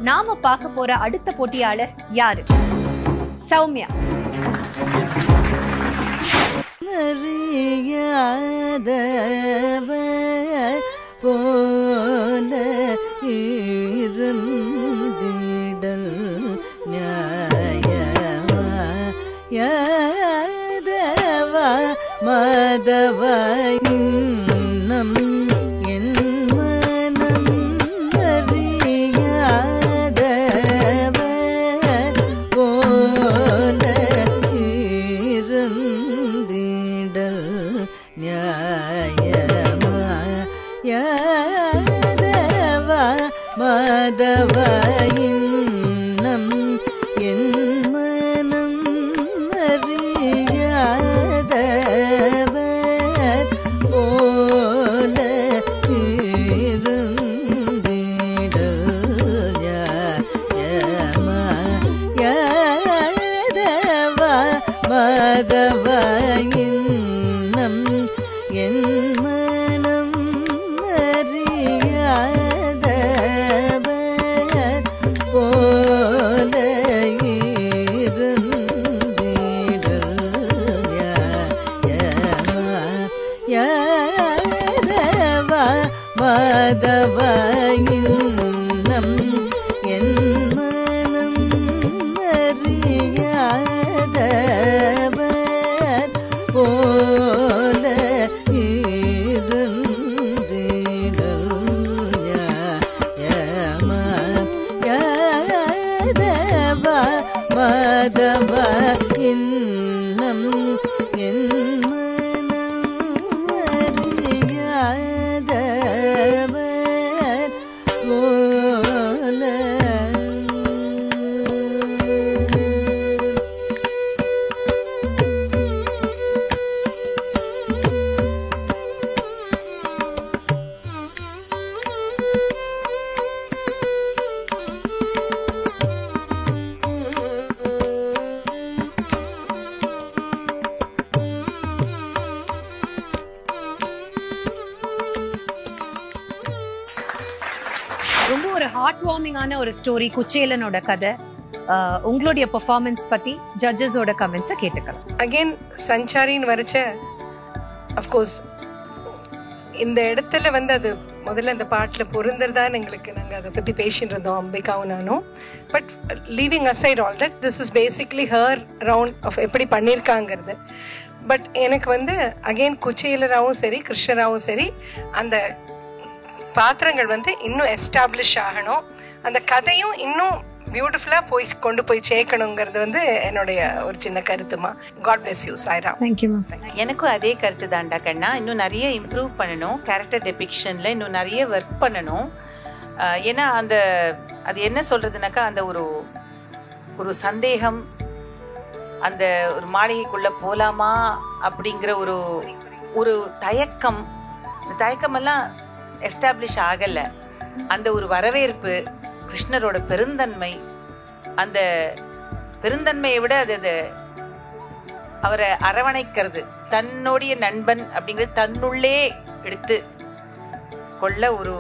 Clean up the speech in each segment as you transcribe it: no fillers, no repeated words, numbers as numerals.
நாம பார்க்க போற அடுத்த போட்டியாளர் யாரு? சௌமியா. போல இருந்திடல் நியாயமா யாதவா மதவ இன்னம் என் மனம் அறியாதவ போல இருந்திடல் நியாயமா யாதவ மதவ இன்னம் என் மனம் அறியாதவ போல இருந்திடல் நியாயமா யாதவ மதவ இன்னம் என் மனம் அறியாதவ போல இருந்திடல் நியாயமா யாதவ மதவ இன்னம் என் மனம் அறியாதவ போல இருந்திடல் நியாயமா யாதவ மதவ இன்னம் என் மனம் அறியாதவ போல. ரொம்ப ஒரு ஹார்ட் வார்மிங்கான ஒரு ஸ்டோரி, குச்சேலனோட கதை. உங்களுடைய பெர்ஃபார்மன்ஸ் பத்தி ஜட்ஜஸோட கமெண்ட்ஸை கேட்டுக்கலாம். அகைன் சஞ்சாரின்னு வரைச்ச அஃப்கோர்ஸ் இந்த இடத்துல வந்து அது முதல்ல அந்த பாட்டில் பொருந்துறதான்னு எங்களுக்கு நாங்கள் அதை பற்றி பேசிட்டு இருந்தோம் அம்பிகாவும் நானும். But leaving aside all that, this is basically her round of எப்படி பண்ணியிருக்காங்கிறது. பட் எனக்கு வந்து அகெயின் குச்சேலராகவும் சரி கிருஷ்ணராகவும் சரி அந்த பாத்திரங்கள் வந்து இன்னும் எஸ்டாப்ளிஷ் ஆகணும், அந்த கதையும் இன்னும் பியூட்டிஃபுல்லாக கொண்டு போய் சேர்க்கணுங்கிறது வந்து என்னுடைய ஒரு சின்ன கருத்துமா. God bless you Sairam. Thank you. எனக்கும் அதே கருத்து தான்டா கண்ணா. இன்னும் நிறைய இம்ப்ரூவ் பண்ணணும், கேரக்டர் டெபிக்ஷனில் இன்னும் நிறைய ஒர்க் பண்ணணும். ஏன்னா அது என்ன சொல்கிறதுனாக்கா அந்த ஒரு சந்தேகம், அந்த ஒரு மாளிகைக்குள்ளே போகலாமா அப்படிங்கிற ஒரு தயக்கம், இந்த தயக்கமெல்லாம் எஸ்டாப்ளிஷ் ஆகலை. அந்த ஒரு வரவேற்பு, கிருஷ்ணரோட பெருந்தன்மை, அந்த பெருந்தன்மையை விட அது அவரை அரவணைக்கிறது, தன்னுடைய நண்பன் அப்படிங்கிறது தன்னுள்ளே எடுத்து கொள்ள ஒரு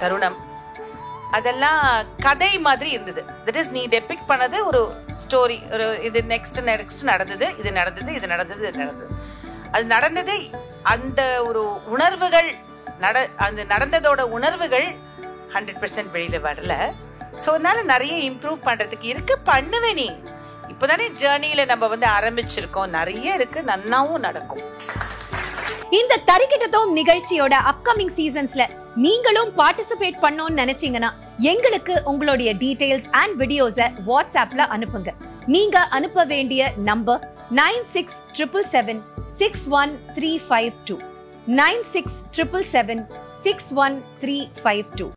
தருணம், அதெல்லாம் கதை மாதிரி இருந்தது. தட் இஸ் நீ டெபிக்ட் பண்ணது ஒரு ஸ்டோரி, ஒரு இது நெக்ஸ்ட் நடந்தது, இது நடந்தது, இது நடந்தது, இது நடந்தது, அது நடந்தது. அந்த ஒரு உணர்வுகள் அந்த நடந்ததோட உணர்வுகள் 100% வெளியில வரல. ஸோ அதனால நிறைய இம்ப்ரூவ் பண்றதுக்கு இருக்கு. பண்ணுவேன். நீ இப்போதானே ஜேர்னியில நம்ம வந்து ஆரம்பிச்சிருக்கோம், நிறைய இருக்கு, நன்னாவும் நடக்கும். இந்த தரிக்கிட்டதோம் நிகழ்ச்சியோட அப்கமிங் சீசன்ஸ்ல நீங்களும் பார்ட்டிசிபேட் பண்ணணும்னு நினைச்சீங்கன்னா எங்களுக்கு உங்களுடைய டீடைல்ஸ் அண்ட் வீடியோஸை வாட்ஸ்அப்ல அனுப்புங்க. நீங்க அனுப்ப வேண்டிய நம்பர் 9677761352 9677761352.